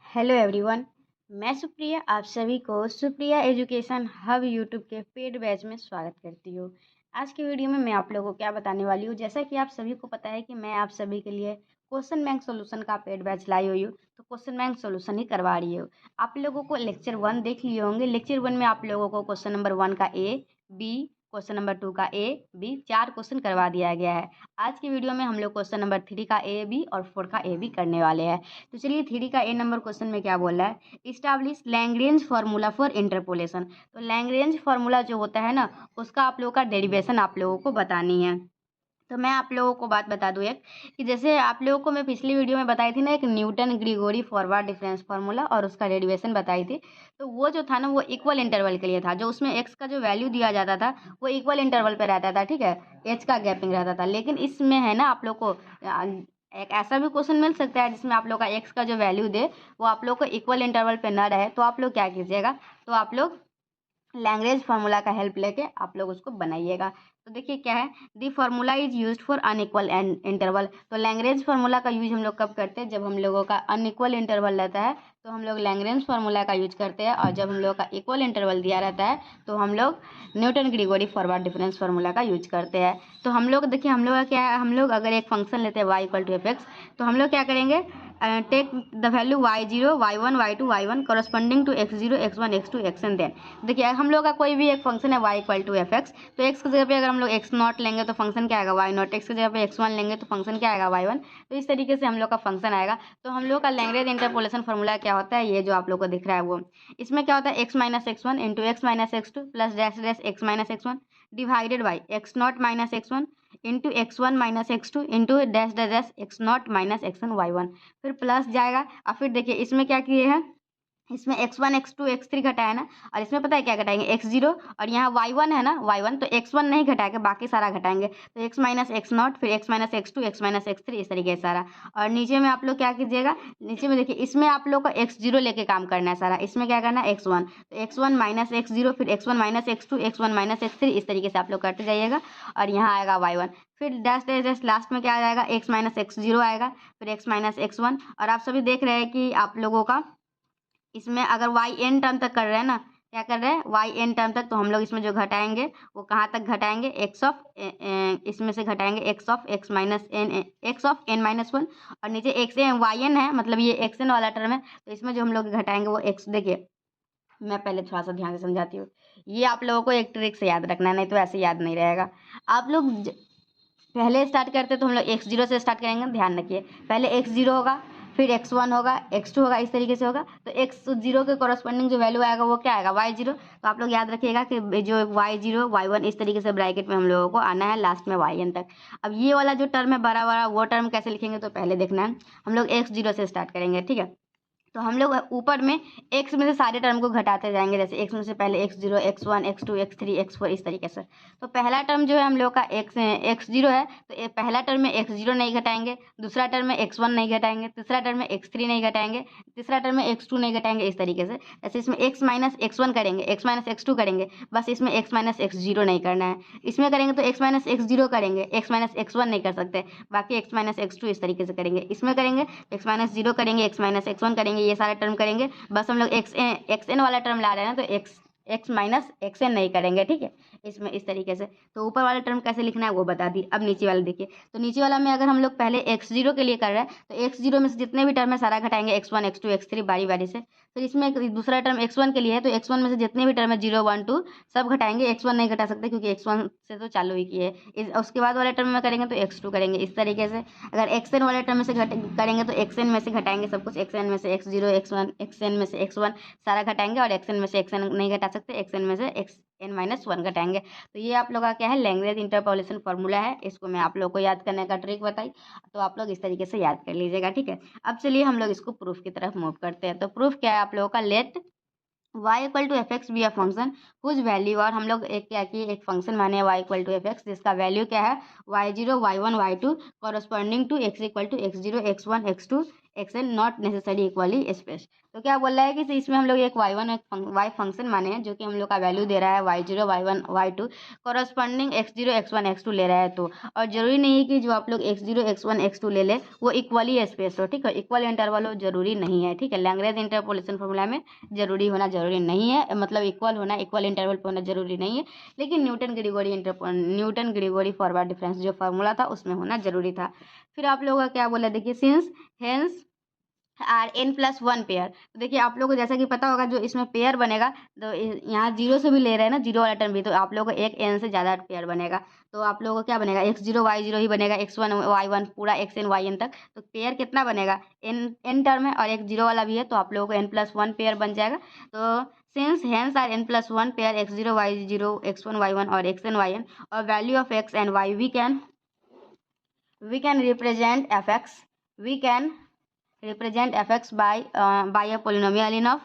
Hello everyone. मैं सुप्रिया आप सभी को सुप्रिया एजुकेशन हब यूट्यूब के पेड बैच में स्वागत करती हूँ। आज की वीडियो में मैं आप लोगों को क्या बताने वाली हूँ, जैसा कि आप सभी को पता है कि मैं आप सभी के लिए क्वेश्चन बैंक सॉल्यूशन का पेड बैच लाई हुई हूँ, तो क्वेश्चन बैंक सॉल्यूशन ही करवा रही हूँ। आप लोगों को लेक्चर 1 देख लिए होंगे। लेक्चर 1 में आप लोगों को क्वेश्चन नंबर 1 का ए बी, क्वेश्चन नंबर 2 का ए बी 4 क्वेश्चन करवा दिया गया है। आज की वीडियो में हम लोग क्वेश्चन नंबर 3 का ए बी और 4 का ए बी करने वाले हैं। तो चलिए 3 का ए नंबर क्वेश्चन में क्या बोल रहा है, establish Lagrange formula for interpolation. तो लैग्रेंज फार्मूला जो होता है ना, उसका आप लोगों का डेरिवेशन आप लोगों को बतानी है। तो मैं आप लोगों को बात बता दूं एक, कि जैसे आप लोगों को मैं पिछली वीडियो में बताई थी ना, एक Newton Gregory forward difference formula और उसका डेरिवेशन बताई थी। तो वो जो था ना, वो इक्वल इंटरवल के लिए था, जो उसमें एक्स का जो वैल्यू दिया जाता था वो इक्वल इंटरवल पे रहता था, ठीक है, एच का गैपिंग रहता था। लेकिन इसमें है ना, आप लोग को एक ऐसा भी क्वेश्चन मिल सकता है जिसमें आप लोग का एक्स का जो वैल्यू दे वो आप लोग को इक्वल इंटरवल पे ना रहे। तो आप लोग क्या कीजिएगा, तो आप लोग लैग्रेंज फार्मूला का हेल्प लेके आप लोग उसको बनाइएगा। तो देखिए क्या है, the formula is used for unequal interval. तो लैग्रेंज फार्मूला का यूज हम लोग कब करते हैं, जब हम लोगों का अनइक्वल इंटरवल रहता है तो हम लोग लैग्रेंज फार्मूला का यूज करते हैं, और जब हम लोग का इक्वल इंटरवल दिया रहता है तो हम लोग Newton Gregory forward difference formula का यूज करते हैं। तो हम लोग देखिए, हम लोग का क्या है, हम लोग अगर एक फंक्शन लेते हैं y equal to f x, तो हम लोग क्या करेंगे, take the value y0 y1 y2 y1 corresponding to x0 x1 x2 xn। Then देखिए, हम लोग का कोई भी एक फंक्शन है y equal to f x, तो x की जगह पे अगर हम लोग x नॉट लेंगे तो फंक्शन क्या आएगा y नॉट, x की जगह पे x1 लेंगे तो फंक्शन क्या आएगा y1। तो इस तरीके से हम लोग का फंक्शन आएगा। तो हम लोग का लैग्रेंज इंटरपोलेशन फार्मूला क्या होता है, ये जो आप लोग को दिख रहा है वो, इसमें क्या होता है, x minus x1 into x minus x2 plus dash dash x minus x1 divided by x not minus x1 into x1 minus x2 into dash dash dash x not minus x1 y1, फिर plus जाएगा। और फिर देखिए इसमें क्या किए हैं, इसमें x1 x2 x3 घटाया ना, और इसमें पता है क्या घटाएंगे, x0, और यहाँ y1 है ना y1, तो x1 नहीं घटाएंगे, बाकी सारा घटाएंगे। तो x माइनस एक्स नॉट, फिर x minus x2 x minus x3, इस तरीके से सारा। और नीचे में आप लोग क्या कीजिएगा, नीचे में देखिए इसमें आप लोग को x0 लेके काम करना है सारा, इसमें क्या करना है x1, तो x1 माइनस x0, फिर x1 minus x2 x1 minus x3, इस तरीके से आप लोग करते जाइएगा। और यहाँ आएगा y1, फिर डैश डैश डैश लास्ट में क्या आ जाएगा, x माइनस x0 आएगा, फिर x माइनस x1। और आप सभी देख रहे हैं कि आप लोगों का इसमें अगर y n टर्म तक कर रहे हैं ना, क्या कर रहे हैं y n टर्म तक, तो हम लोग इसमें जो घटाएंगे वो कहाँ तक घटाएंगे, x ऑफ इसमें से घटाएंगे x of x minus n, x of n minus 1, और नीचे x y n है, मतलब ये x n वाला टर्म है, तो इसमें जो हम लोग घटाएंगे वो x। देखिए मैं पहले थोड़ा सा ध्यान से समझाती हूँ, ये आप लोगों को एक ट्रिक से याद रखना है, नहीं तो ऐसे याद नहीं रहेगा। आप लोग पहले स्टार्ट करते तो हम लोग x0 से स्टार्ट करेंगे, ध्यान रखिए, पहले x0 होगा, फिर x1 होगा, x2 होगा, इस तरीके से होगा। तो x0 के कॉरस्पॉन्डिंग जो वैल्यू आएगा वो क्या आएगा, y0। तो आप लोग याद रखिएगा कि जो y0 y1 इस तरीके से ब्रैकेट में हम लोगों को आना है लास्ट में yn तक। अब ये वाला जो टर्म है बड़ा बड़ा, वो टर्म कैसे लिखेंगे, तो पहले देखना है, हम लोग x0 से स्टार्ट करेंगे, ठीक है। तो हम लोग ऊपर में x में से सारे टर्म को घटाते जाएंगे, जैसे x में से पहले x0 x1 x2 x3 x4, इस तरीके से। तो पहला टर्म जो है हम लोग का x0 है, तो पहला टर्म में x0 नहीं घटाएंगे, दूसरा टर्म में x1 नहीं घटाएंगे, तीसरा टर्म में x3 नहीं घटाएंगे, तीसरा टर्म में x2 नहीं घटाएंगे, इस तरीके से। जैसे इसमें x माइनस x1 करेंगे, x माइनस x2 करेंगे, बस इसमें x माइनस x0 नहीं करना है। इसमें करेंगे तो x माइनस x0 करेंगे, x माइनस x1 नहीं कर सकते, बाकी x माइनस x2 इस तरीके से करेंगे। इसमें करेंगे x माइनस 0 करेंगे, x माइनस x1 करेंगे, ये सारे टर्म करेंगे। बस हम लोग एक्स एन वाला टर्म ला रहे हैं ना, तो एक्स माइनस एक्स एन नहीं करेंगे, ठीक है, इसमें इस तरीके से। तो ऊपर वाला टर्म कैसे लिखना है वो बता दी। अब नीचे वाला देखिए, तो नीचे वाला में अगर हम लोग पहले x0 के लिए कर रहे हैं, तो x0 में से जितने भी टर्म है सारा घटाएंगे, x1 x2 x3 बारी बारी से। फिर इसमें एक दूसरा टर्म x1 के लिए है, तो x1 में से जितने भी टर्म है 0 1 2 सब घटाएंगे, x1 नहीं घटा सकते क्योंकि x1 से तो चालू ही किए। उसके बाद वाले टर्म में करेंगे तो x2 करेंगे, इस तरीके से। अगर xn वाले टर्म में से करेंगे तो xn में से घटाएंगे सब कुछ, xn में से x0 x1 xn में से x1 सारा घटाएंगे, और xn में से xn नहीं घटा सकते, xn में से xn माइनस 1 घटाएंगे। तो ये आप लोग का क्या है, लैग्रेंज इंटरपोलेशन फार्मूला है, इसको मैं आप लोग को याद करने का ट्रिक बताई, तो आप लोग इस तरीके से याद कर लीजिएगा, ठीक है। अब चलिए हम लोग इसको प्रूफ की तरफ मूव करते हैं। तो प्रूफ क्या है आप लोगों का, let y equal to f x be a function whose value, और हम लोग एक क्या किए, एक फंक्शन माने y equal to f x जिसका वैल्यू क्या है y0 y1 y2 corresponding to x equal to x0 x1 x2 x n not necessary equally space. तो क्या बोल रहा है कि इसमें हम लोग एक y1 y फंक्शन माने हैं जो कि हम लोग का वैल्यू दे रहा है y0 y1 y2 corresponding x0 x1 x2 ले रहा है तो, और जरूरी नहीं है कि जो आप लोग x0 x1 x2 ले ले वो इक्वली स्पेस हो, ठीक है, इक्वल इंटरवल हो जरूरी नहीं है, ठीक है। लैग्रेंज इंटरपोलेशन फॉर्मूला में जरूरी होना जरूरी नहीं है, मतलब इक्वल होना इक्वल इंटरवल पे होना जरूरी नहीं है, लेकिन न्यूटन ग्रिगोरी फॉरवर्ड डिफरेंस जो फार्मूला था उसमें होना जरूरी था। फिर आप लोगों का क्या बोला, देखिए since hence are n plus one pair. तो देखिए आप लोगों को जैसा कि पता होगा जो इसमें पेयर बनेगा तो यहाँ जीरो से भी ले रहे हैं ना, जीरो वाला टर्म भी, तो आप लोगों को एक n से ज़्यादा पेयर बनेगा। तो आप लोगों को क्या बनेगा, x0 y0 ही बनेगा, x1 y1 पूरा xn yn तक। तो पेयर कितना बनेगा, n टर्म है और एक जीरो वाला भी है, तो आप लोगों को n प्लस वन पेयर बन जाएगा। तो since hence are n plus one pair x0 y0 x1 y1 और xn yn और value of x and y we can represent fx by a polynomial in of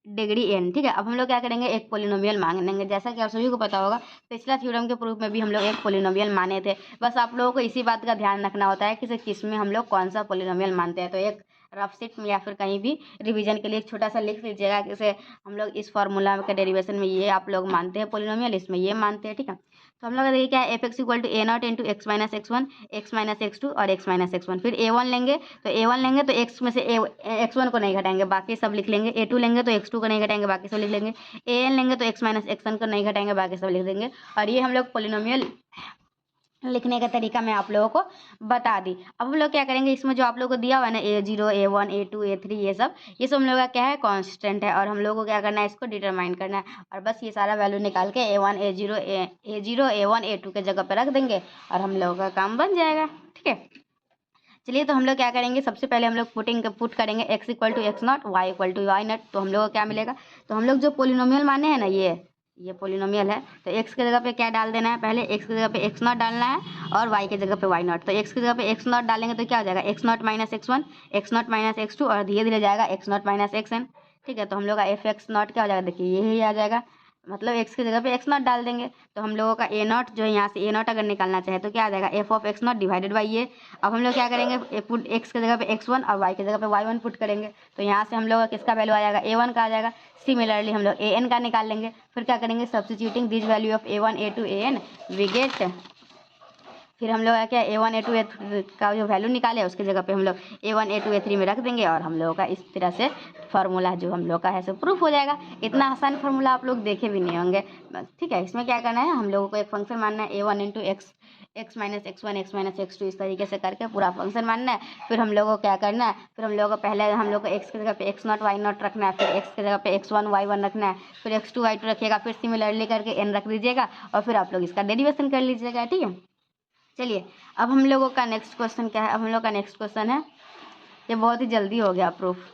degree n, ठीक है। अब हम लोग क्या करेंगे, एक पोलिनोमियल मानेंगे, जैसा कि आप सभी को पता होगा पिछला थ्योरम के प्रूफ में भी हम लोग एक पोलिनोमियल माने थे। बस आप लोगों को इसी बात का ध्यान रखना होता है कि किस में हम लोग कौन सा पोलिनोमियल मानते हैं। तो एक रफ शीट में या फिर कहीं भी रिवीजन के लिए एक छोटा सा लिख लीजिएगा कि हम लोग इस फॉर्मूला के डेरिवेशन में ये आप लोग मानते हैं पोलिनोमियल, इसमें ये मानते हैं, ठीक है। तो हम लोग देखिए क्या है, f x equal to a not into x minus x1 x minus x2 और x माइनस x1। फिर a1 लेंगे तो a1 लेंगे तो x में से x1 को नहीं घटाएंगे, बाकी सब लिख लेंगे। a2 लेंगे तो x2 को नहीं घटाएंगे, बाकी सब लिख लेंगे। an लेंगे तो x माइनस x1 को नहीं घटाएंगे, बाकी सब लिख देंगे। और ये हम लोग पोलिनोमियल लिखने का तरीका मैं आप लोगों को बता दी। अब हम लोग क्या करेंगे, इसमें जो आप लोगों को दिया हुआ है ना a0 a1 a2 a3 ये सब हम लोगों का क्या है, कांस्टेंट है, और हम लोगों को क्या करना है, इसको डिटरमाइन करना है। और बस ये सारा वैल्यू निकाल के a1 a0 a1 a2 के जगह पे रख देंगे और हम लोगों का काम बन जाएगा, ठीक है। चलिए तो हम लोग क्या करेंगे, सबसे पहले हम लोग पुट करेंगे x इक्वल टू x not y equal to y not. तो हम लोग को क्या मिलेगा, तो हम लोग जो पोलिनोमियल माने हैं ना ये पोलिनोमियल है, तो x की जगह पे क्या डाल देना है, पहले x की जगह पे x नॉट डालना है और y की जगह पे y नॉट। तो x की जगह पे x नॉट डालेंगे तो क्या हो जाएगा, x not minus x1 x not minus x2 और धीरे धीरे जाएगा x नॉट माइनस xn, ठीक है। तो हम लोग का एफ एक्स नॉट क्या हो जाएगा, देखिए यही आ जाएगा, मतलब x की जगह पे x नॉट डाल देंगे। तो हम लोगों का a नॉट जो है यहाँ से a नॉट अगर निकालना चाहे तो क्या आ जाएगा, F of x not divided by ये। अब हम लोग क्या करेंगे, पुट x की जगह पे x1 और y की जगह पे y1 पुट करेंगे। तो यहाँ से हम लोग का किसका वैल्यू आ जाएगा, a1 का आ जाएगा। सिमिलरली हम लोग an का निकाल लेंगे। फिर क्या करेंगे, substituting this value of a1 a2 an we get, फिर हम लोग क्या a1 a2 a3 का जो वैल्यू निकाले उसकी जगह पे हम लोग a1 a2 a3 में रख देंगे और हम लोगों का इस तरह से फार्मूला जो हम लोग का है सो प्रूफ हो जाएगा। इतना आसान फार्मूला आप लोग देखे भी नहीं होंगे, बस ठीक है। इसमें क्या करना है, हम लोगों को एक फंक्शन मानना है a1 into x minus x1 x minus x2 इस तरीके से करके पूरा फंक्शन मानना है। फिर हम लोगों को क्या करना है, फिर हम लोगों को पहले हम लोग को x की जगह पे x नॉट y नॉट रखना है, फिर x की जगह पे x1 y1 रखना है, फिर x2 y2 रखिएगा, फिर सिमिलरली करके n रख दीजिएगा और फिर आप लोग इसका डेरिवेशन कर लीजिएगा, ठीक है। चलिए अब हम लोगों का नेक्स्ट क्वेश्चन क्या है, अब हम लोग का नेक्स्ट क्वेश्चन है, ये बहुत ही जल्दी हो गया प्रूफ।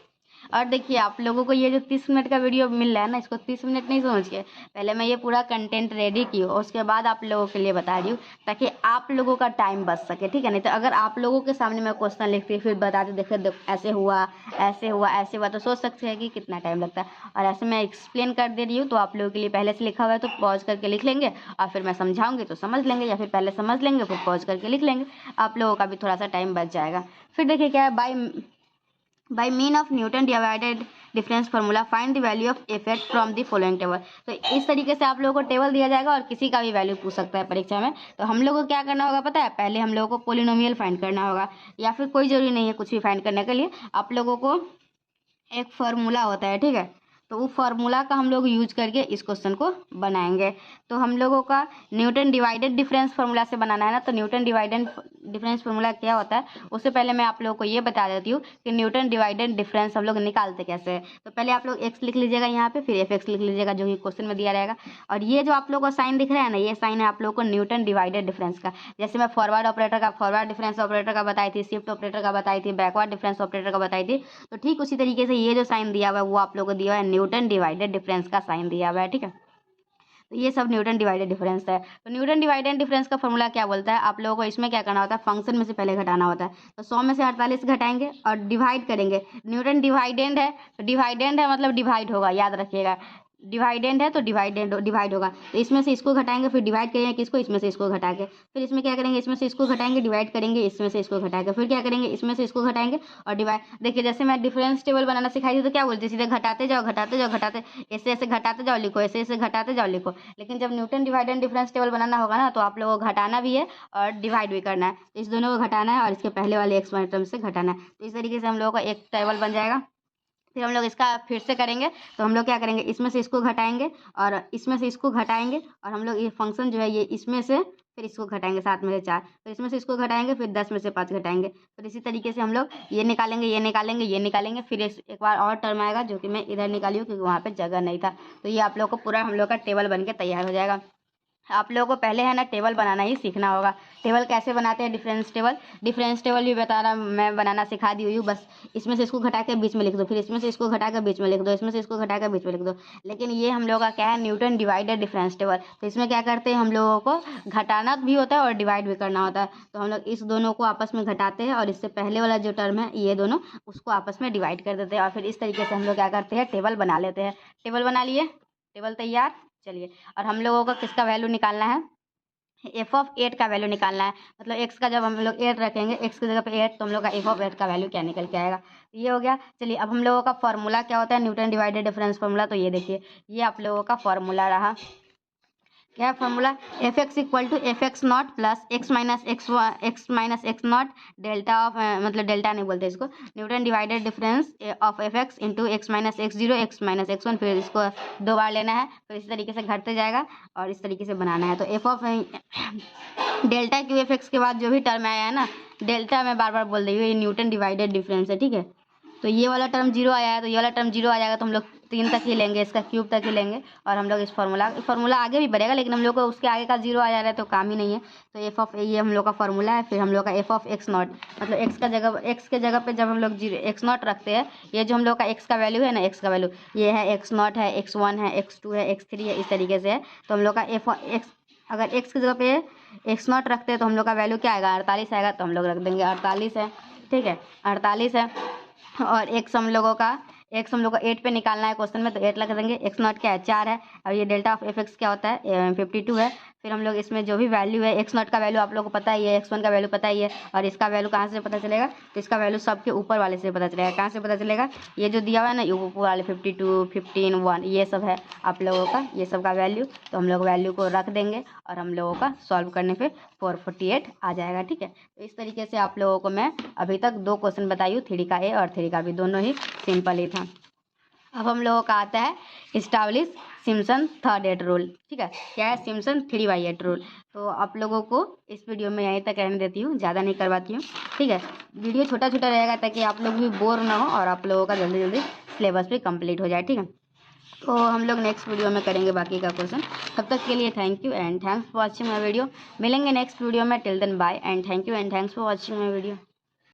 और देखिए आप लोगों को ये जो 30 मिनट का वीडियो मिल रहा है ना, इसको 30 मिनट नहीं समझिए, पहले मैं ये पूरा कंटेंट रेडी की हूँ उसके बाद आप लोगों के लिए बता रही हूँ ताकि आप लोगों का टाइम बच सके, ठीक है। नहीं तो अगर आप लोगों के सामने मैं क्वेश्चन लिखती फिर बताते देखे ऐसे हुआ ऐसे हुआ ऐसे हुआ, तो सोच सकते हैं कि कितना टाइम लगता है। और ऐसे मैं एक्सप्लेन कर दे रही हूँ तो आप लोगों के लिए पहले से लिखा हुआ है तो पॉज करके लिख लेंगे और फिर मैं समझाऊंगी तो समझ लेंगे, या फिर पहले समझ लेंगे फिर पॉज करके लिख लेंगे, आप लोगों का भी थोड़ा सा टाइम बच जाएगा। फिर देखिए क्या है, by mean of Newton divided difference formula find the value of effect from the following table। तो इस तरीके से आप लोगों को टेबल दिया जाएगा और किसी का भी वैल्यू पूछ सकता है परीक्षा में। तो हम लोगों को क्या करना होगा पता है, पहले हम लोगों को पोलिनोमियल फाइंड करना होगा, या फिर कोई जरूरी नहीं है कुछ भी फाइंड करने के लिए, आप लोगों को एक फार्मूला होता है, ठीक है। तो वो फार्मूला का हम लोग यूज करके इस क्वेश्चन को बनाएंगे। तो हम लोगों का न्यूटन डिवाइडेड डिफरेंस फार्मूला से बनाना है ना, तो न्यूटन डिवाइडेड डिफरेंस फार्मूला क्या होता है उससे पहले मैं आप लोगों को ये बता देती हूँ कि न्यूटन डिवाइडेड डिफरेंस हम लोग निकालते कैसे हैं। तो पहले आप लोग एक्स लिख लीजिएगा यहाँ पे, फिर एफ एक्स लिख लीजिएगा जो कि क्वेश्चन में दिया रहेगा। और ये जो आप लोग को साइन दिख रहा है ना, ये साइन है आप लोग को न्यूटन डिवाइडेड डिफरेंस का। जैसे मैं फॉरवर्ड ऑपरेटर का फॉरवर्ड डिफरेंस ऑपरेटर का बताई थी, शिफ्ट ऑपरेटर का बताई थी, बैकवर्ड डिफरेंस ऑपरेटर का बताई थी, तो ठीक उसी तरीके से ये जो साइन दिया हुआ है वो आप लोग को दिया हुआ है न्यूटन डिवाइडेड डिफरेंस का साइन दिया हुआ है, ठीक है। तो ये सब न्यूटन डिवाइडेड डिफरेंस है। तो न्यूटन डिवाइडेड डिफरेंस का फॉर्मूला क्या बोलता है, आप लोगों को इसमें क्या करना होता है, फंक्शन में से पहले घटाना होता है। तो 100 में से 48 घटाएंगे और डिवाइड करेंगे। न्यूटन डिवाइडेंड है तो डिवाइडेंड है मतलब डिवाइड होगा, याद रखिएगा। डिवाइडेंड है तो डिवाइड होगा, तो इसमें से इसको घटाएंगे, फिर डिवाइड करेंगे किसको, इसमें से इसको घटा के, फिर इसमें क्या करेंगे, इसमें से इसको घटाएंगे, डिवाइड करेंगे, इसमें से इसको घटा के, फिर क्या करेंगे, इसमें से इसको घटाएंगे और डिवाइड। देखिए जैसे मैं डिफरेंस टेबल बनाना सिखाई थी तो क्या बोलती, सीधे घटाते जाओ घटाते जाओ घटाते, ऐसे ऐसे घटाते जाओ लिखो, ऐसे ऐसे घटाते जाओ लिखो। लेकिन जब Newton divide and difference table बनाना होगा ना, तो आप लोगों को घटाना भी है और डिवाइड भी करना है। इस दोनों को घटाना है और इसके पहले वाले एक्स वाले टर्म से घटाना है। तो इस तरीके से हम लोगों का एक टेबल बन जाएगा। फिर हम लोग इसका फिर से करेंगे, तो हम लोग क्या करेंगे, इसमें से इसको घटाएंगे और इसमें से इसको घटाएंगे, और हम लोग ये फंक्शन जो है ये इसमें से फिर इसको घटाएंगे 7 में से 4, फिर इसमें से इसको घटाएंगे, फिर 10 में से 5 घटाएंगे। फिर इसी तरीके से हम लोग ये निकालेंगे ये निकालेंगे ये निकालेंगे, फिर एक बार और टर्म आएगा जो कि मैं इधर निकाली हूँ क्योंकि वहाँ पर जगह नहीं था। तो ये आप लोग को पूरा हम लोग का टेबल बन के तैयार हो जाएगा। आप लोगों को पहले है ना टेबल बनाना ही सीखना होगा। टेबल कैसे बनाते हैं, डिफरेंस टेबल भी बता रहा मैं बनाना सिखा दी हुई हूँ। बस इसमें से इसको घटा के बीच में लिख दो, फिर इसमें से इसको घटा के बीच में लिख दो, इसमें से इसको घटा के बीच में लिख दो। लेकिन ये हम लोग का क्या है, न्यूटन डिवाइडेड डिफरेंस टेबल। तो इसमें क्या करते हैं, हम लोगों को घटाना भी होता है और डिवाइड भी करना होता है। तो हम लोग इस दोनों को आपस में घटाते हैं और इससे पहले वाला जो टर्म है ये दोनों, उसको आपस में डिवाइड कर देते हैं और फिर इस तरीके से हम लोग क्या करते हैं, टेबल बना लेते हैं। टेबल बना लिए, टेबल तैयार। चलिए, और हम लोगों को किसका वैल्यू निकालना है, f(8) का वैल्यू निकालना है। मतलब x का जब हम लोग 8 रखेंगे, x की जगह पे 8, तो हम लोग का f(8) का वैल्यू क्या निकल के आएगा। ये हो गया। चलिए, अब हम लोगों का फॉर्मूला क्या होता है, न्यूटन डिवाइडेड डिफरेंस फॉर्मूला। तो ये देखिए, ये आप लोगों का फॉर्मूला रहा। क्या है formula, f(x) equal to f(x0) plus x minus x not delta of, मतलब डेल्टा नहीं बोलते इसको, Newton divided difference of f(x) into x minus x0 x minus x1। फिर इसको 2 बार लेना है, तो इस तरीके से घटते जाएगा और इस तरीके से बनाना है। तो f of delta Q f(x) के बाद जो भी टर्म आया है ना, डेल्टा मैं बार बार बोल रही हूँ, ये न्यूटन डिवाइडेड डिफरेंस है, ठीक है। तो ये वाला टर्म 0 आया है, तो ये वाला टर्म 0 आ जाएगा, तो हम लोग 3 तक ही लेंगे, इसका क्यूब तक ही लेंगे और हम लोग इस फार्मूला आगे भी बढ़ेगा, लेकिन हम लोग को उसके आगे का 0 आ जा रहा है तो काम ही नहीं है। तो एफ ऑफ ये हम लोग का फार्मूला है। फिर हम लोग का f(x0), मतलब x के जगह पे जब हम लोग x0 रखते हैं, ये जो हम लोग का x का वैल्यू है ना, x का वैल्यू ये है, x0 है, x1 है, x2 है, x3 है, इस तरीके से है। तो हम लोग का अगर x की जगह पे x0 रखते हैं तो हम लोग का वैल्यू क्या आएगा, 48 आएगा, तो हम लोग रख देंगे 48 है, ठीक है, 48 है। और x हम लोगों का 8 पे निकालना है क्वेश्चन में, तो 8 लगा देंगे। x0 क्या है, 4 है। और ये डेल्टा ऑफ f(x) क्या होता है, 52 है। फिर हम लोग इसमें जो भी वैल्यू है, x0 का वैल्यू आप लोगों को पता ही है, x1 का वैल्यू पता ही है, और इसका वैल्यू कहाँ से पता चलेगा, तो इसका वैल्यू सबके ऊपर वाले से पता चलेगा। कहाँ से पता चलेगा, ये जो दिया हुआ है ना, ये ऊपर वाले 52, 15, 1, ये सब है आप लोगों का, ये सब का वैल्यू। तो हम लोग वैल्यू को रख देंगे और हम लोगों का सॉल्व करने पे 448 आ जाएगा, ठीक है। तो इस तरीके से आप लोगों को मैं अभी तक 2 क्वेश्चन बताई हूँ, 3 का ए और 3 का बी, दोनों ही सिंपल ही था। अब हम लोगों का आता है establish Simpson third eight rule, ठीक है। क्या है, सिम्पसन 3/8 रूल। तो आप लोगों को इस वीडियो में यहीं तक रहने देती हूँ, ज़्यादा नहीं करवाती हूँ, ठीक है। वीडियो छोटा छोटा रहेगा ताकि आप लोग भी बोर ना हो और आप लोगों का जल्दी जल्दी सिलेबस भी कंप्लीट हो जाए, ठीक है। तो हम लोग नेक्स्ट वीडियो में करेंगे बाकी का क्वेश्चन। तब तक के लिए thank you and thanks for watching my video. मिलेंगे नेक्स्ट वीडियो में, till then bye and thank you and thanks for watching my video.